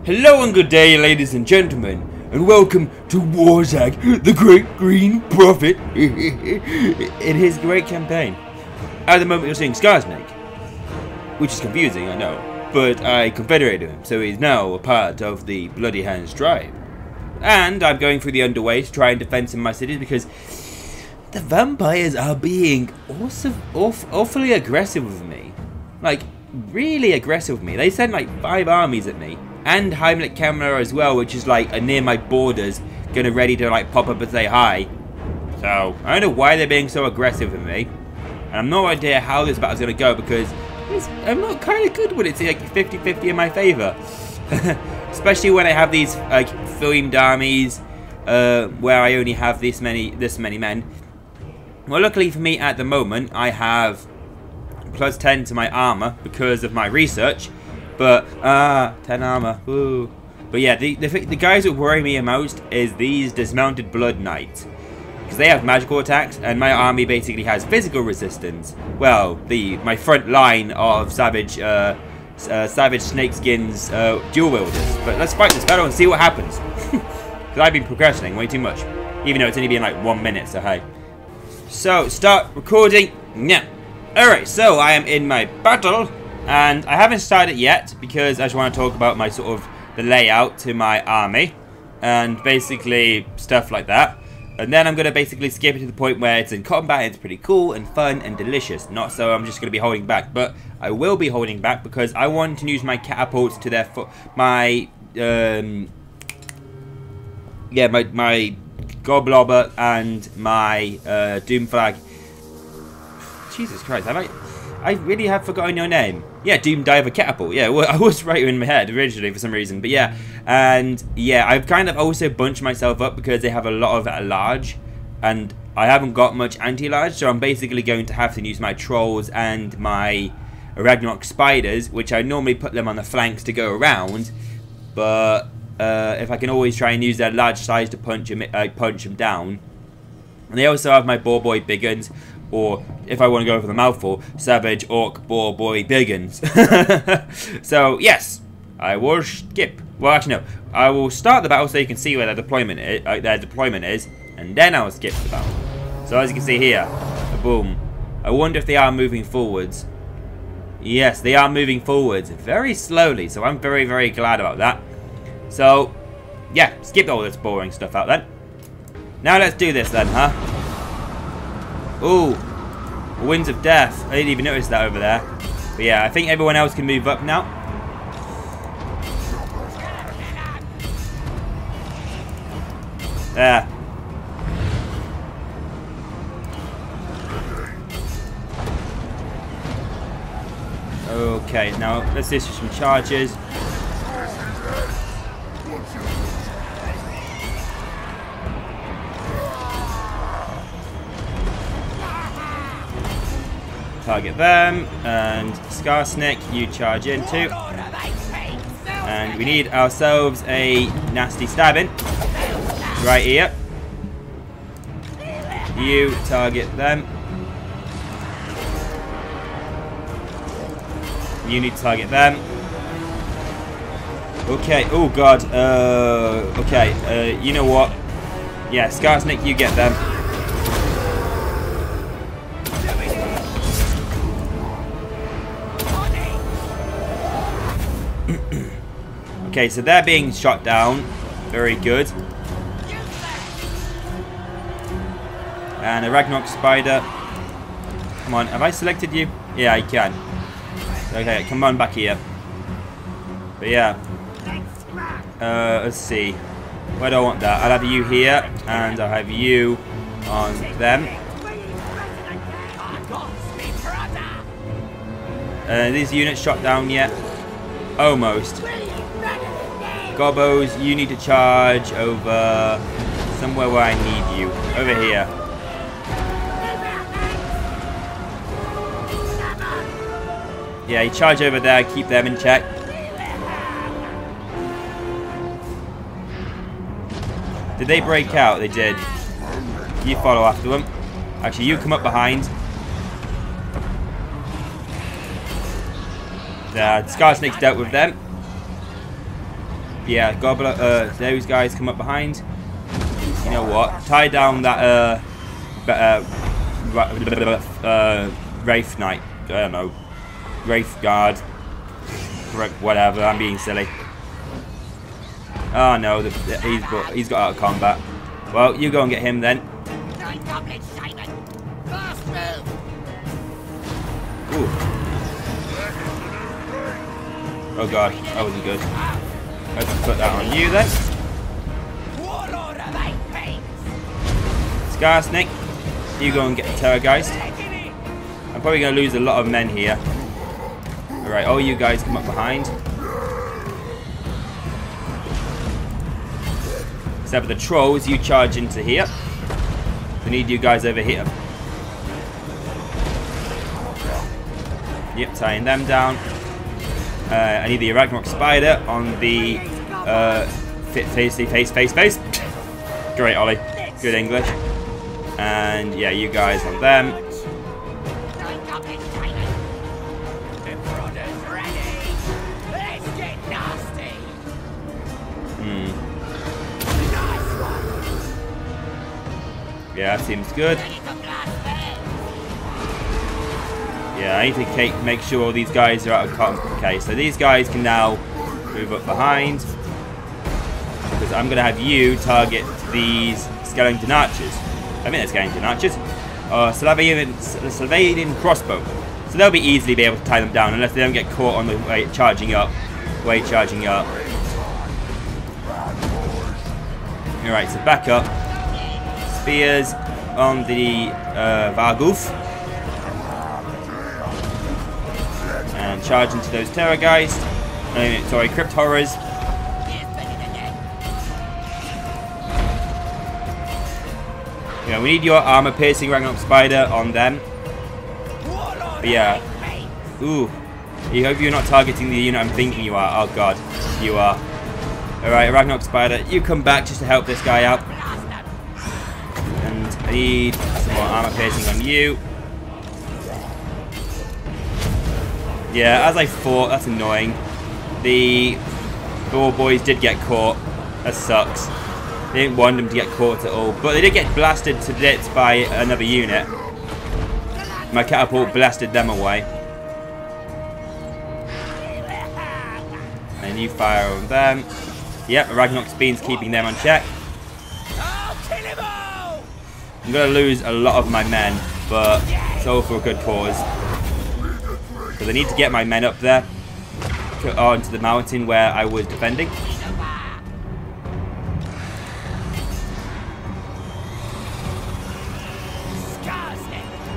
Hello and good day, ladies and gentlemen, and welcome to Warzag, the Great Green Prophet, in his great campaign. At the moment you're seeing Snake, which is confusing, I know, but I confederated him, so he's now a part of the Bloody Hands tribe. And I'm going through the underways to try and defend some of my cities because the vampires are being awfully aggressive with me. Like, really aggressive with me. They sent like 5 armies at me. And Heimlich camera as well, which is like near my borders, gonna ready to like pop up and say hi. So I don't know why they're being so aggressive with me, and I'm no idea how this battle's gonna go because I'm not kind of good when it's like 50-50 in my favor, especially when I have these like themed armies where I only have this many men. Well, luckily for me at the moment, I have plus 10 to my armor because of my research. But, 10 armor, ooh. But yeah, the guys that worry me the most is these dismounted blood knights. Because they have magical attacks, and my army basically has physical resistance. Well, my front line of savage snakeskins dual wielders. But let's fight this battle and see what happens. Because I've been procrastinating way too much. Even though it's only been like 1 minute, so hey. So, start recording now. Alright, so I am in my battle. And I haven't started yet because I just want to talk about my sort of the layout to my army and basically stuff like that. And then I'm going to basically skip it to the point where it's in combat, it's pretty cool and fun and delicious. Not so I'm just going to be holding back, but I will be holding back because I want to use my catapults to my Goblobber and my Doom Flag. Jesus Christ, I really have forgotten your name. Yeah, Doom Diver Catapult. Yeah, well, I was right in my head originally for some reason. But yeah, and yeah, I've kind of also bunched myself up because they have a lot of large. And I haven't got much anti-large, so I'm basically going to have to use my Trolls and my Ragnarok Spiders, which I normally put them on the flanks to go around. But if I can always try and use their large size to punch them down. And they also have my Boar Boy Big Guns. Or, if I want to go for the mouthful, Savage, Orc, Boar, Boy, Biggins. So, yes, I will skip. Well, actually, no. I will start the battle so you can see where their deployment is, and then I will skip the battle. So, as you can see here, boom. I wonder if they are moving forwards. Yes, they are moving forwards very slowly, so I'm very, very glad about that. So, yeah, skip all this boring stuff out then. Now let's do this then, huh? Ooh, Winds of Death. I didn't even notice that over there. But yeah, I think everyone else can move up now. There. Okay, now let's do some charges. Target them, and Snake, you charge in too. And we need ourselves a nasty stabbing right here. You target them. You need to target them. Okay, oh god. Okay, you know what? Yeah, Snake, you get them. Okay, so they're being shot down. Very good. And a Ragnarok Spider. Come on, have I selected you? Yeah, I can. Okay, come on back here. But yeah. Let's see. Where do I want that? I'll have you here, and I'll have you on them. These units shot down yet? Almost. Gobbos, you need to charge over somewhere where I need you. Over here. Yeah, you charge over there, keep them in check. Did they break out? They did. You follow after them. Actually, you come up behind. Scar Snake's dealt with them. Yeah, Gobbler, those guys come up behind. You know what? Tie down that, Wraith Knight. I don't know. Wraith Guard. Whatever, I'm being silly. Oh no, he's got out of combat. Well, you go and get him then. Ooh. Oh god, that wasn't good. Let's put that on you then. Scar Snake, you go and get the Terrorgeist. I'm probably going to lose a lot of men here. Alright, all you guys come up behind. Except for the trolls, you charge into here. We need you guys over here. Yep, tying them down. I need the Ragnarok Spider on the face. Great, Ollie. Good English. And yeah, you guys on them. Yeah, that seems good. Yeah, I need to make sure all these guys are out of combat. Okay, so these guys can now move up behind. Because I'm going to have you target these skeleton archers. I think they're skeleton archers. Salvadian crossbow. So they'll be easily be able to tie them down unless they don't get caught on the way charging up. Alright, so back up. Spears on the Vargulf. And charge into those Terrorgeist. Sorry, Crypt Horrors. Yeah, we need your armor piercing Ragnarok Spider on them. But yeah. Ooh. I hope you're not targeting the unit I'm thinking you are. Oh god, you are. Alright, Ragnarok Spider, you come back just to help this guy out. And I need some more armor piercing on you. Yeah, as I thought, that's annoying. The Boar Boys did get caught. That sucks. They didn't want them to get caught at all. But they did get blasted to bits by another unit. My catapult blasted them away. And you fire on them. Yep, Ragnarok's Bean's keeping them on check. I'm going to lose a lot of my men, but it's all for a good cause. Because I need to get my men up there onto the mountain where I was defending.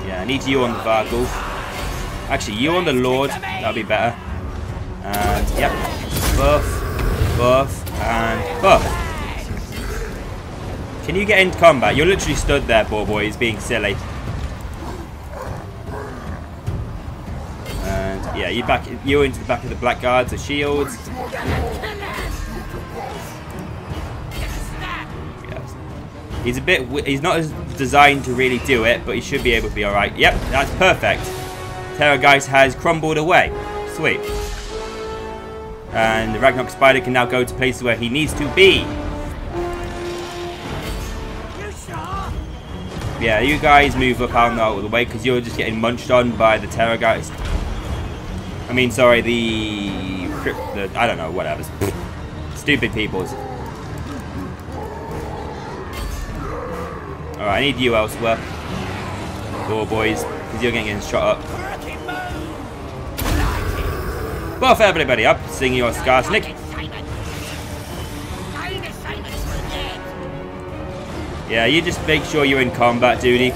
Yeah, I need you on the Vargul. Actually, you on the Lord. That'll be better. And, yep. Buff, and buff. Can you get into combat? You're literally stood there, poor boy. He's being silly. And yeah, you're into the back of the Blackguards, the shields. Yes. He's not as designed to really do it, but he should be able to be all right. Yep, that's perfect. Terrorgeist has crumbled away. Sweet. And the Ragnarok Spider can now go to places where he needs to be. Yeah, you guys move up out of the way because you're just getting munched on by the Terrorgeist. I mean, sorry, I don't know, whatever. Stupid peoples. Alright, I need you elsewhere. Boar Boys, because you're getting shot up. Buff everybody up, sing your Scar Snake. Yeah, you just make sure you're in combat, duty.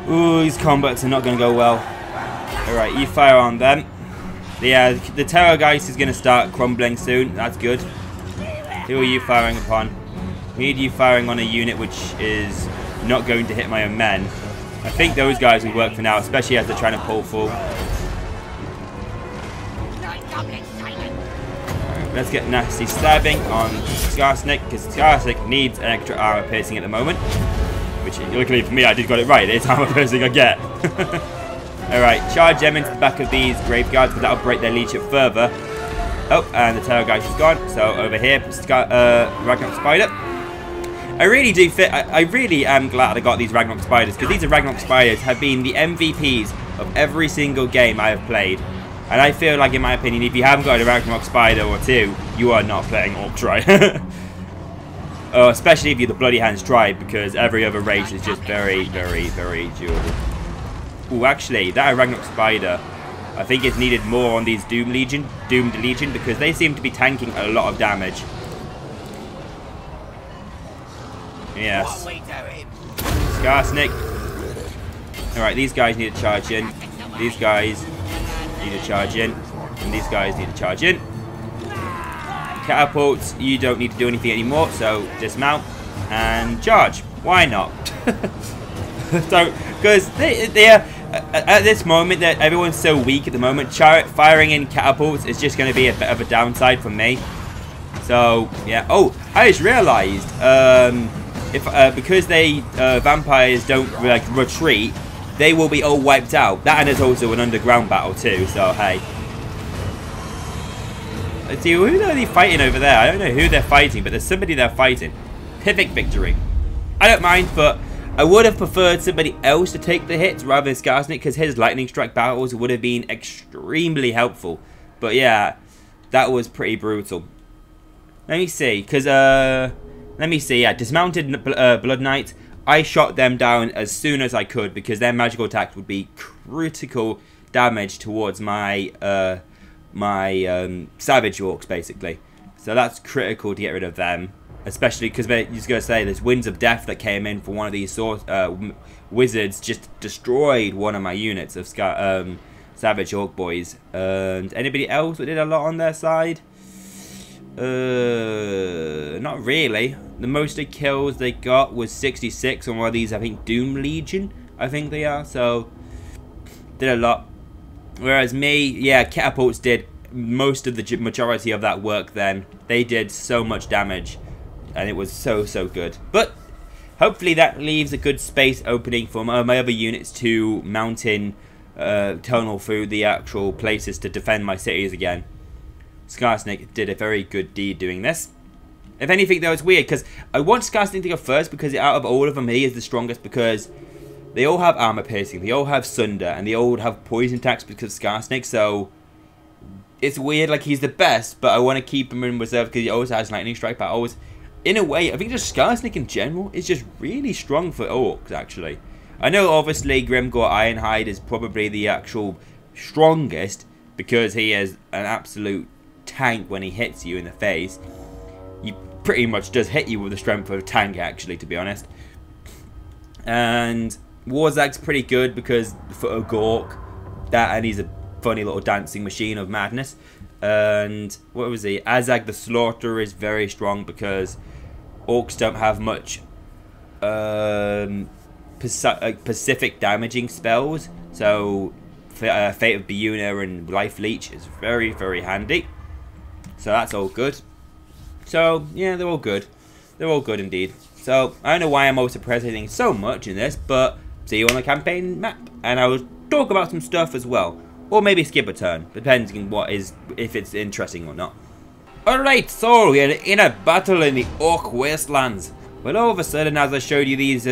Ooh, these combats are not going to go well. Alright, you fire on them. Yeah, the Terrorgeist is going to start crumbling soon. That's good. Who are you firing upon? We need you firing on a unit which is not going to hit my own men. I think those guys will work for now, especially as they're trying to pull full. Let's get nasty stabbing on Skarsnik, because Skarsnik needs an extra armor piercing at the moment. Which, luckily for me, I did got it right. It's armor piercing I get. Alright, charge them into the back of these graveguards, but that'll break their leadership further. Oh, and the tail guy is gone. So over here, Ragnarok Spider. I really do fit. I really am glad I got these Ragnarok Spiders, because these Ragnarok Spiders have been the MVPs of every single game I have played. And I feel like, in my opinion, if you haven't got a Ragnarok Spider or two, you are not playing Orcs right. Especially if you're the Bloody Hands tribe, because every other race is just very, very, very durable. Ooh, actually, that Ragnarok Spider, I think it's needed more on these Doomed Legion, because they seem to be tanking a lot of damage. Yes. Skarsnik. Alright, these guys need to charge in. These guys need to charge in. And these guys need to charge in. Catapults, you don't need to do anything anymore, so dismount and charge. Why not? Because they are, at this moment, that everyone's so weak at the moment, firing in catapults is just going to be a bit of a downside for me. So, yeah. Oh, I just realised, because they vampires don't like retreat, they will be all wiped out. That, and there's also an underground battle too, so hey. Let's see, who are they fighting over there? I don't know who they're fighting, but there's somebody they're fighting. Perfect victory. I don't mind, but I would have preferred somebody else to take the hits rather than Skarsnik, because his lightning strike battles would have been extremely helpful. But yeah, that was pretty brutal. Let me see, because yeah, dismounted Blood Knight. I shot them down as soon as I could, because their magical attacks would be critical damage towards my Savage Orcs, basically. So that's critical to get rid of them, especially because they're just going to say there's Winds of Death that came in for one of these wizards, just destroyed one of my units of Savage Orc boys. And anybody else that did a lot on their side? Not really. The most kills they got was 66 on one of these, I think, Doom Legion, I think they are. So did a lot. Whereas me, yeah, catapults did most of the majority of that work then. They did so much damage, and it was so good. But hopefully that leaves a good space opening for my other units to mount in tunnel through the actual places to defend my cities again. Skarsnik did a very good deed doing this. If anything, though, it's weird, because I want Skarsnik to go first, because out of all of them, he is the strongest, because they all have armor piercing, they all have sunder, and they all have poison attacks because of Skarsnik, so it's weird, like, he's the best, but I want to keep him in reserve because he always has lightning strike, but always, in a way, I think just Skarsnik in general is just really strong for orcs, actually. I know, obviously, Grimgor Ironhide is probably the actual strongest, because he is an absolute tank when he hits you in the face. He pretty much does hit you with the strength of a tank, actually, to be honest. And Warzag's pretty good because for a Gork, and he's a funny little dancing machine of madness. And what was he? Azag the Slaughterer is very strong because orcs don't have much Pacific damaging spells. So Fate of Biuna and Life Leech is very handy. So that's all good. So yeah, they're all good. They're all good indeed. So I don't know why I'm also presenting so much in this, but see you on the campaign map, and I will talk about some stuff as well, or maybe skip a turn, depending on what is, if it's interesting or not. Alright, so we are in a battle in the Orc Wastelands. Well, all of a sudden, as I showed you these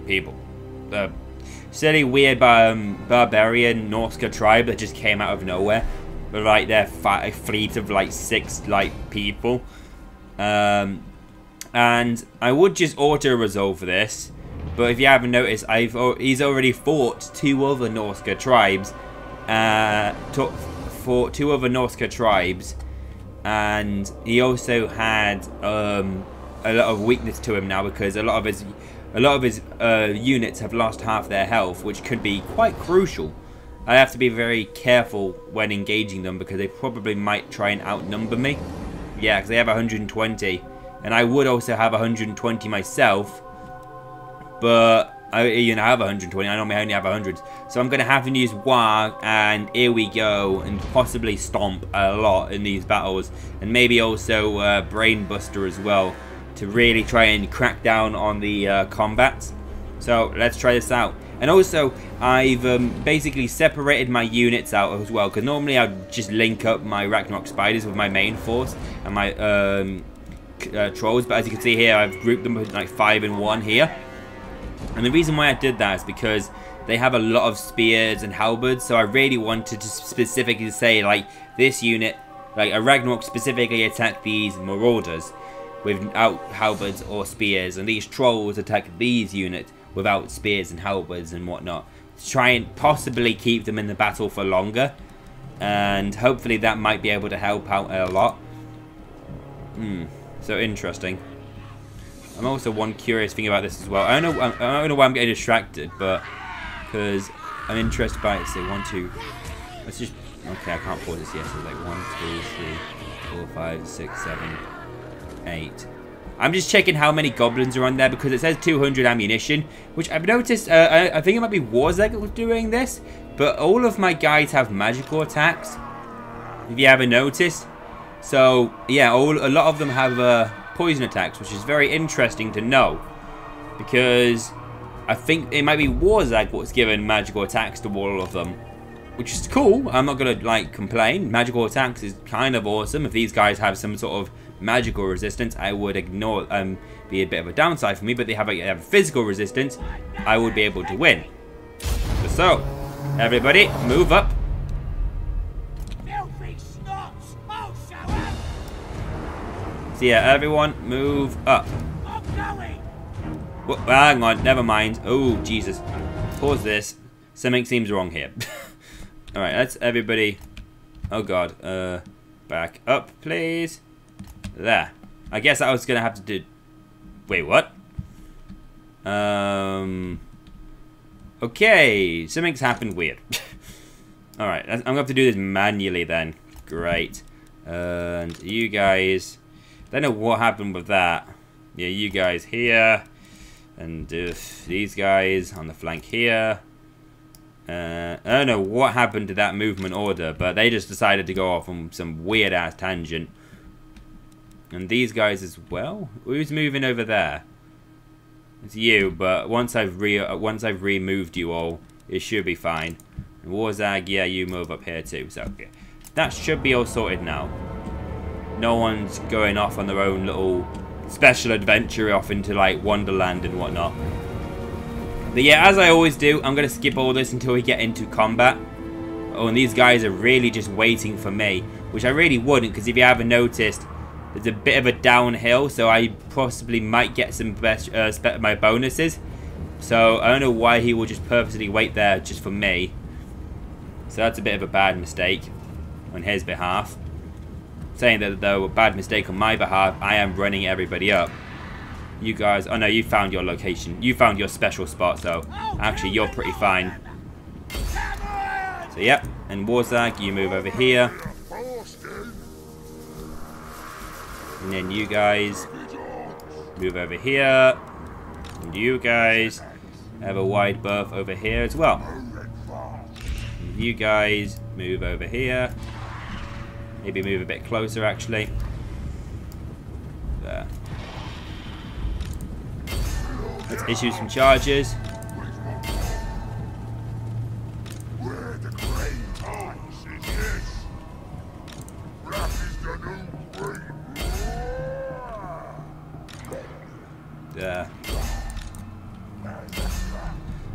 people, silly weird barbarian Norsca tribe that just came out of nowhere. But like their fleet of like 6 like people, and I would just auto resolve this, but if you haven't noticed, he's already fought 2 other Norsca tribes, and he also had a lot of weakness to him now, because a lot of his units have lost half their health, which could be quite crucial. I have to be very careful when engaging them, because they probably might try and outnumber me. Yeah, because they have 120, and I would also have 120 myself, but I have 120. I normally only have 100. So I'm going to have to use Warg, and here we go, and possibly Stomp a lot in these battles, and maybe also Brainbuster as well, to really try and crack down on the combat. So let's try this out. And also, I've basically separated my units out as well, because normally I'd just link up my Ragnarok Spiders with my main force and my Trolls, but as you can see here, I've grouped them with like 5 in 1 here. And the reason why I did that is because they have a lot of spears and halberds, so I really wanted to specifically say, like, this unit, like a Ragnarok specifically attack these Marauders without halberds or spears, and these Trolls attack these units without spears and halberds and whatnot, to try and possibly keep them in the battle for longer, and hopefully that might be able to help out a lot. So interesting. I'm also one curious thing about this as well. I don't know why I'm getting distracted, but because I'm interested by it. So 1, 2. Let's just. Okay, I can't pause this yet. So like 1, 2, 3, 4, 5, 6, 7, 8. I'm just checking how many goblins are on there because it says 200 ammunition, which I've noticed. I think it might be Warzag that was doing this, but all of my guys have magical attacks. If you haven't noticed, so yeah, a lot of them have poison attacks, which is very interesting to know, because I think it might be Warzag what's given magical attacks to all of them, which is cool. I'm not gonna like complain. Magical attacks is kind of awesome. If these guys have some sort of magical resistance, I would ignore be a bit of a downside for me, but they have a physical resistance, I would be able to win. So everybody move up. So yeah, everyone move up. Well, hang on, never mind. Oh Jesus, pause this. Something seems wrong here. Alright, let's everybody, oh god, back up please. There. I guess I was gonna have to do. Wait, what? Okay, something's happened weird. Alright, I'm gonna have to do this manually then. Great. And you guys, I don't know what happened with that. Yeah, you guys here, and these guys on the flank here. I don't know what happened to that movement order, but they just decided to go off on some weird ass tangent. And these guys as well. Who's moving over there? It's you, but once I've removed you all, it should be fine. And Warzag, yeah, you move up here too. So yeah, that should be all sorted now. No one's going off on their own little special adventure off into like Wonderland and whatnot. But yeah, as I always do, I'm gonna skip all this until we get into combat. Oh, and these guys are really just waiting for me, which I really wouldn't, because if you haven't noticed, there's a bit of a downhill, so I possibly might get some my bonuses. So I don't know why he will just purposely wait there just for me. So that's a bit of a bad mistake on his behalf. Saying that though, a bad mistake on my behalf, I am running everybody up. You guys, oh no, you found your location. You found your special spot, so actually you're pretty fine. So yep, and Warzag, you move over here. And then you guys move over here. And you guys have a wide berth over here as well. And you guys move over here. Maybe move a bit closer actually. There. Let's issue some charges. There.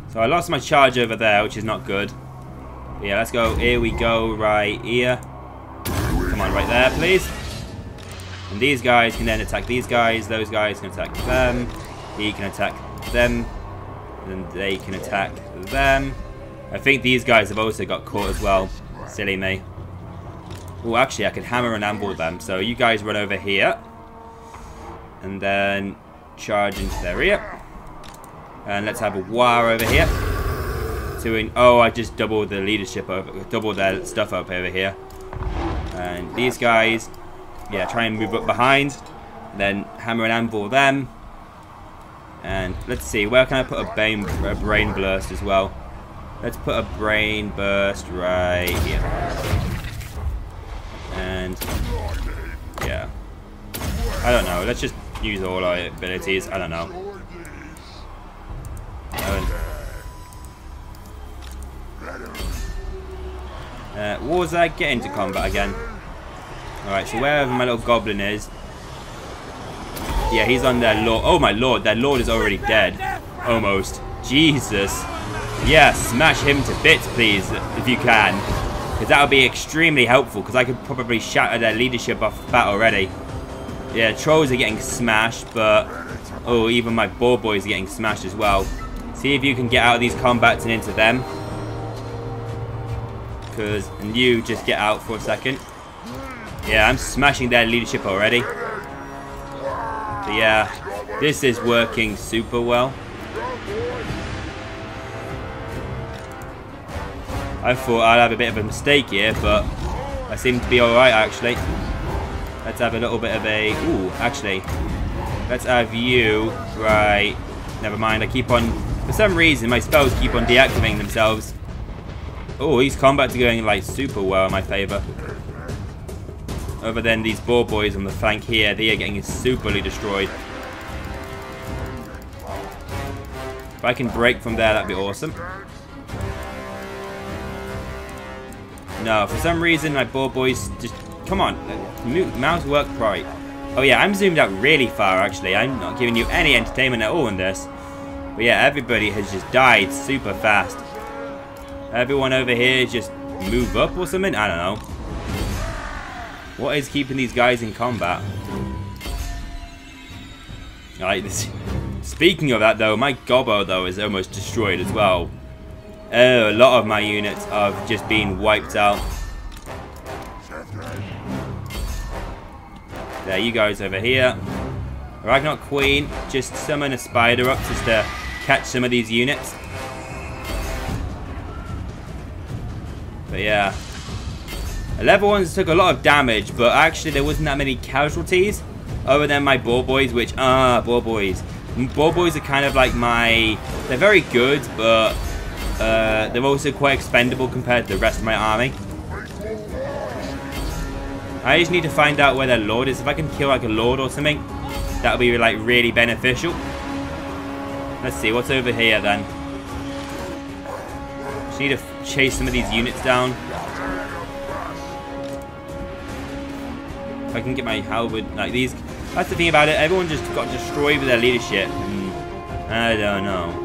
So I lost my charge over there, which is not good. Yeah, let's go. Here we go, right here. Come on, right there, please. And these guys can then attack these guys. Those guys can attack them. He can attack them. And they can attack them. I think these guys have also got caught as well. Silly me. Oh, actually, I can hammer and amble them. So you guys run over here. And then charge into their rear. And let's have a war over here. Oh, I just doubled the leadership over, doubled their stuff up over here. And these guys, yeah, try and move up behind. Then hammer and anvil them. And let's see, where can I put a brain burst as well? Let's put a brain burst right here. And yeah, I don't know. Let's just use all our abilities. I don't know. Warzag, get into combat again. Alright, so wherever my little goblin is. Yeah, he's on their lord. Oh my lord, their lord is already dead. Almost. Jesus. Yeah, smash him to bits, please, if you can. Because that would be extremely helpful, because I could probably shatter their leadership off the bat already. Yeah, trolls are getting smashed, but... Oh, even my boar boys are getting smashed as well. See if you can get out of these combats and into them. And you just get out for a second. Yeah, I'm smashing their leadership already. But yeah, this is working super well. I thought I'd have a bit of a mistake here, but I seem to be alright actually. Let's have a little bit of a... Ooh, actually. Let's have you... Right. Never mind, I keep on... For some reason, my spells keep on deactivating themselves. Oh, these combats are going like super well in my favour. Other than these boar boys on the flank here, they are getting superly destroyed. If I can break from there, that'd be awesome. No, for some reason my boar boys just... Come on, mouse work right. Oh yeah, I'm zoomed out really far actually. I'm not giving you any entertainment at all in this. But yeah, everybody has just died super fast. Everyone over here just move up or something? I don't know. What is keeping these guys in combat? Like this. Speaking of that though, my gobbo though is almost destroyed as well. Oh, a lot of my units have just been wiped out. There, you guys over here. Ragnarok Queen, just summon a spider up just to catch some of these units. But yeah, level 1s took a lot of damage, but actually there wasn't that many casualties other than my boar boys, which boar boys are kind of like my... They're very good, but they're also quite expendable compared to the rest of my army. I just need to find out where their lord is. If I can kill like a lord or something, that would be like really beneficial. Let's see what's over here then. Just need to chase some of these units down. If I can get my halberd, like these. That's the thing about it. Everyone just got destroyed with their leadership. I don't know.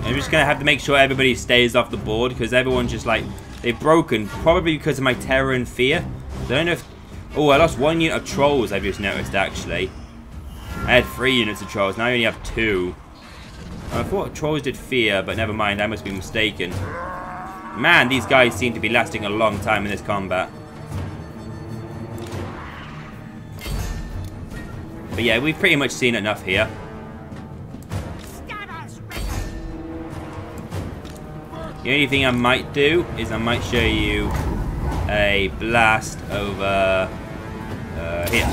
I'm just gonna have to make sure everybody stays off the board because everyone's just like they've broken, probably because of my terror and fear. I don't know if... Oh, I lost 1 unit of trolls, I've just noticed, actually. I had 3 units of trolls, now I only have 2. I thought trolls did fear, but never mind, I must be mistaken. Man, these guys seem to be lasting a long time in this combat. But yeah, we've pretty much seen enough here. The only thing I might do is I might show you a blast over here.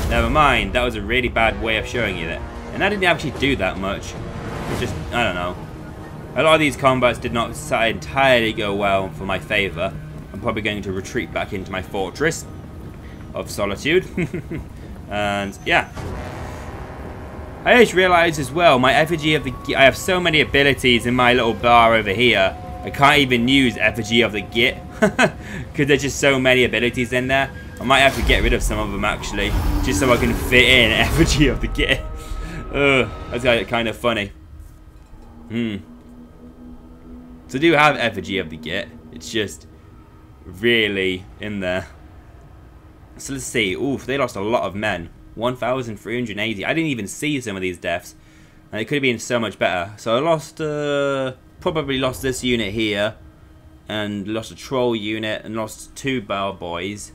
Never mind, that was a really bad way of showing you that. And I didn't actually do that much. It's just, I don't know. A lot of these combats did not entirely go well for my favour. I'm probably going to retreat back into my fortress of solitude. And yeah. I just realised as well, my effigy of the... I have so many abilities in my little bar over here. I can't even use effigy of the Git. Because there's just so many abilities in there. I might have to get rid of some of them actually. Just so I can fit in effigy of the Git. That's kind of funny. So I do have effigy of the Git. It's just really in there. So let's see. Oof, they lost a lot of men. 1,380. I didn't even see some of these deaths, and it could have been so much better. So I lost, probably lost this unit here, and lost a troll unit, and lost 2 bow boys.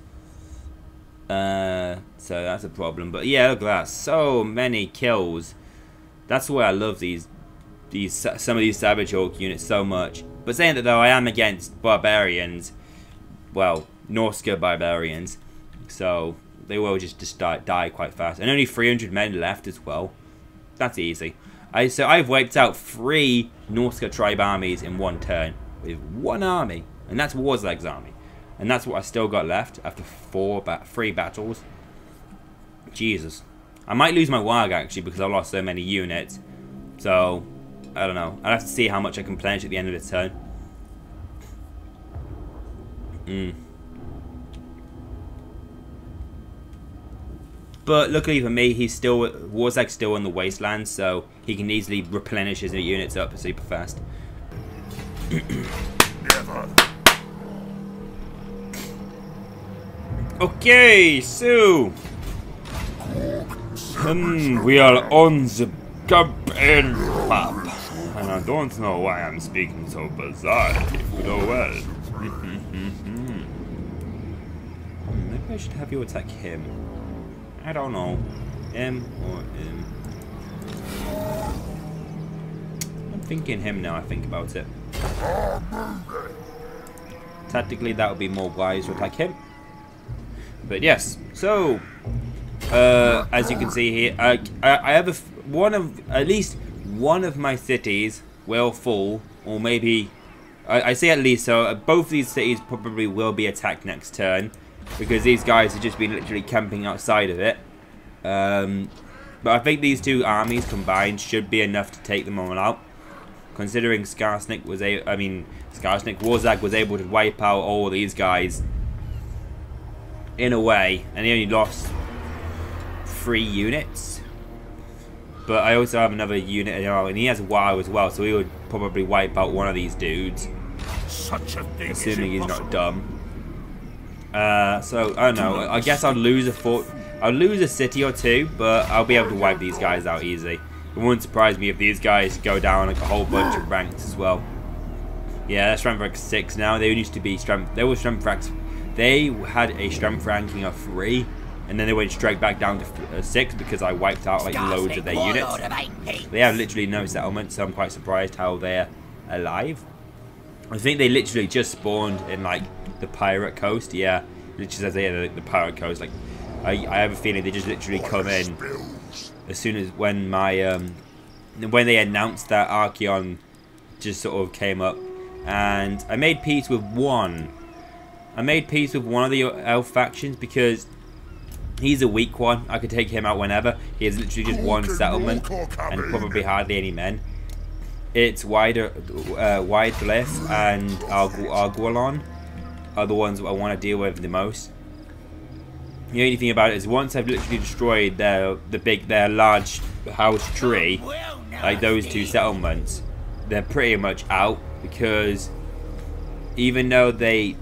So that's a problem. But yeah, look at that. So many kills. That's why I love these some of these Savage Orc units so much. But saying that though, I am against barbarians, well, Norsca barbarians, so they will just die quite fast. And only 300 men left as well. That's easy. So I've wiped out 3 Norsca tribe armies in one turn with 1 army, and that's Warzag's army, and that's what I still got left after 3 battles. Jesus, I might lose my Warg actually because I lost so many units. So I don't know. I'll have to see how much I can plenish at the end of the turn. But luckily for me, Warzag's still in the wasteland, so he can easily replenish his units up super fast. Okay, so we are on the campaign map, and I don't know why I'm speaking so bizarre. If you know well. Maybe I should have you attack him. I don't know. M or M. I'm thinking him now. I think about it. Tactically, that would be more wise to attack him. But yes, so as you can see here, I have at least one of my cities will fall, or maybe I say at least. So both these cities probably will be attacked next turn because these guys have just been literally camping outside of it. But I think these 2 armies combined should be enough to take them all out. Considering Warzag was able to wipe out all these guys in a way, and he only lost 3 units. But I also have another unit, and he has a WoW as well, so he would probably wipe out one of these dudes. Such a thing, assuming he's not dumb. So I don't know. I guess I'll lose a city or 2, but I'll be able to wipe these guys out easy. It wouldn't surprise me if these guys go down like a whole bunch of ranks as well. Yeah, they're strength rank 6 now. They used to be strength. They were strength ranks. They had a strength ranking of 3, and then they went straight back down to 6 because I wiped out like loads of their units. They have literally no settlements, so I'm quite surprised how they're alive. I think they literally just spawned in like the pirate coast. Yeah, literally says here the pirate coast. Like I have a feeling they just literally come in as soon as when they announced that Archeon just sort of came up, and I made peace with one. I made peace with one of the elf factions because he's a weak one. I could take him out whenever. He has literally just 1 settlement and probably hardly any men. It's Wideliff and Arguelon are the ones that I want to deal with the most. The only thing about it is once I've literally destroyed their large house tree, like those 2 settlements, they're pretty much out, because even though they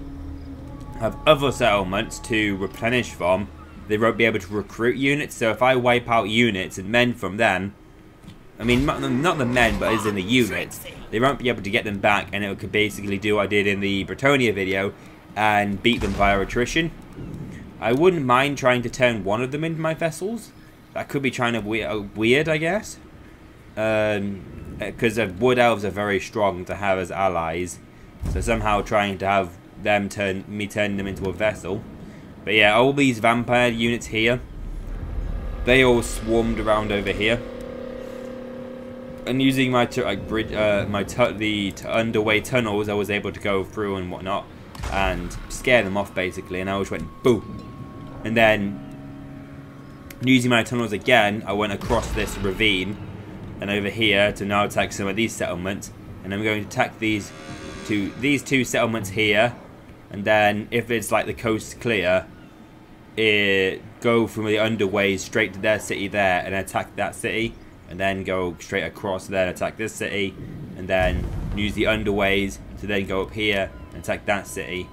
have other settlements to replenish from, they won't be able to recruit units. So if I wipe out units and men from them, I mean not the men, but as in the units, they won't be able to get them back, and it could basically do what I did in the Bretonia video and beat them via attrition. I wouldn't mind trying to turn one of them into my vessels. That could be kind of weird, I guess. Because wood elves are very strong to have as allies. So somehow trying to have them turn them into a vessel. But yeah, all these vampire units here, they all swarmed around over here. And using my underway tunnels, I was able to go through and whatnot and scare them off basically. And I just went boom. And then using my tunnels again, I went across this ravine and over here to now attack some of these settlements. And I'm going to attack these two settlements here. And then if it's like the coast clear, go from the underways straight to their city there and attack that city. And then go straight across there and attack this city. And then use the underways to then go up here and attack that city.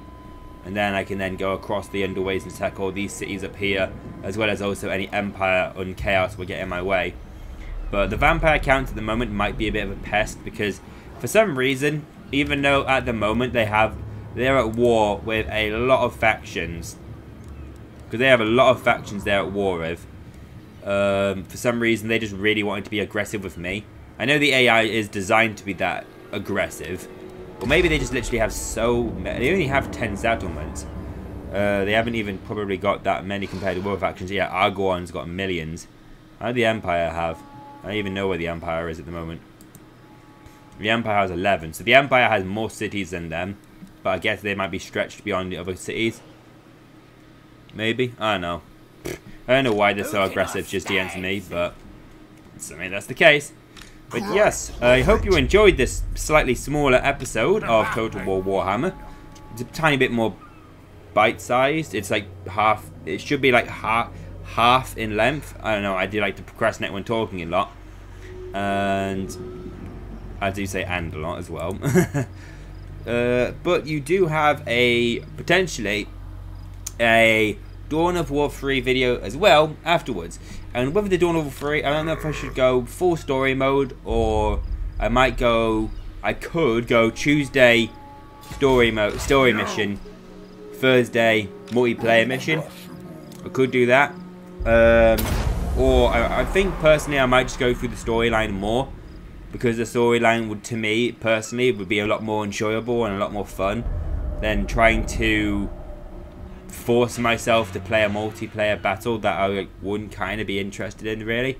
And then I can then go across the underways and attack all these cities up here, as well as also any Empire and Chaos will get in my way. But the vampire count at the moment might be a bit of a pest, because for some reason, even though at the moment they're at war with a lot of factions, because they have a lot of factions they're at war with, for some reason they just really wanted to be aggressive with me. I know the AI is designed to be that aggressive, or maybe they just literally have so many. They only have 10 settlements. They haven't even probably got that many compared to other factions. Yeah, Argon's got millions. How do the Empire have? I don't even know where the Empire is at the moment. The Empire has 11, so the Empire has more cities than them, but I guess they might be stretched beyond the other cities. Maybe? I don't know. I don't know why they're so aggressive just against me, but I mean, that's the case. But yes, I hope you enjoyed this slightly smaller episode of Total War Warhammer. It's a tiny bit more bite-sized. It's like half, it should be like half in length. I don't know, I do like to procrastinate when talking a lot. And I do say "and" a lot as well. But you do have a potentially a Dawn of War 3 video as well afterwards. And with the Dawn of War 3, I don't know if I should go full story mode, or I could go Tuesday story mission, Thursday multiplayer mission. I could do that. Or I think personally I might just go through the storyline more, because the storyline would, to me personally, would be a lot more enjoyable and a lot more fun than trying to force myself to play a multiplayer battle that I wouldn't kind of be interested in, really.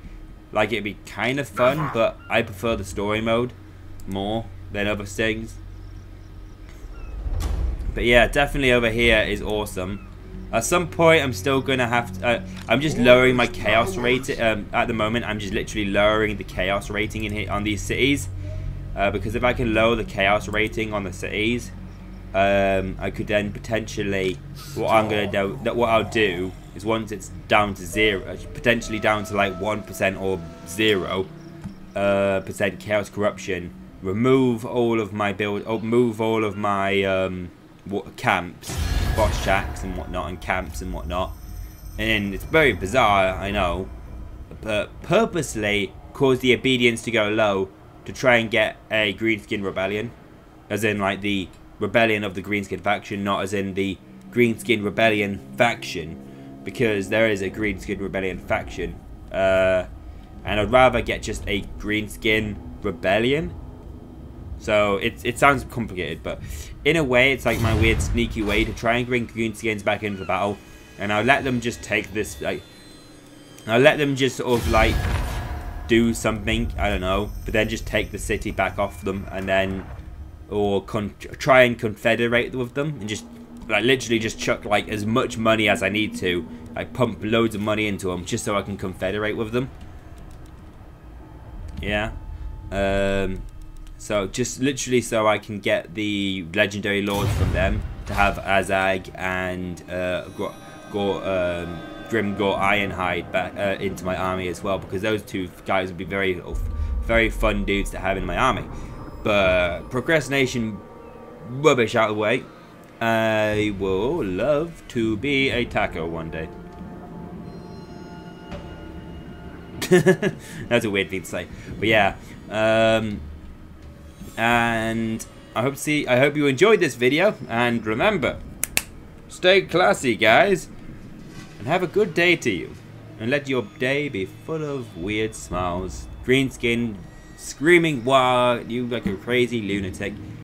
Like, it'd be kind of fun, but I prefer the story mode more than other things. But yeah, definitely over here is awesome. At some point, I'm still gonna have to. I'm just lowering my chaos rating. At the moment, I'm just literally lowering the chaos rating in here on these cities, because if I can lower the chaos rating on the cities, I could then potentially. What I'll do is, once it's down to 0, potentially down to like 1% or 0% chaos corruption, remove all of my move all of my camps, boss shacks and whatnot, and camps and whatnot. And it's very bizarre, I know, but purposely cause the obedience to go low to try and get a greenskin rebellion, as in like the rebellion of the greenskin faction, not as in the greenskin rebellion faction, because there is a greenskin rebellion faction, and I'd rather get just a greenskin rebellion. So it sounds complicated, but in a way it's like my weird sneaky way to try and bring greenskins back into the battle, and I'll let them just take this, like, I'll let them just sort of like do something, I don't know, but then just take the city back off them, and then try and confederate with them, and just like literally just chuck like as much money as I need to, like pump loads of money into them just so I can confederate with them. Yeah. So just literally so I can get the legendary lords from them to have Azag and Grimgor Ironhide back into my army as well, because those two guys would be very fun dudes to have in my army. But procrastination rubbish out of the way. I will love to be a taco one day. That's a weird thing to say, but yeah. And I hope you enjoyed this video, and remember, stay classy, guys, and have a good day to you, and let your day be full of weird smiles. Greenskin screaming, "Wow, you like a crazy lunatic."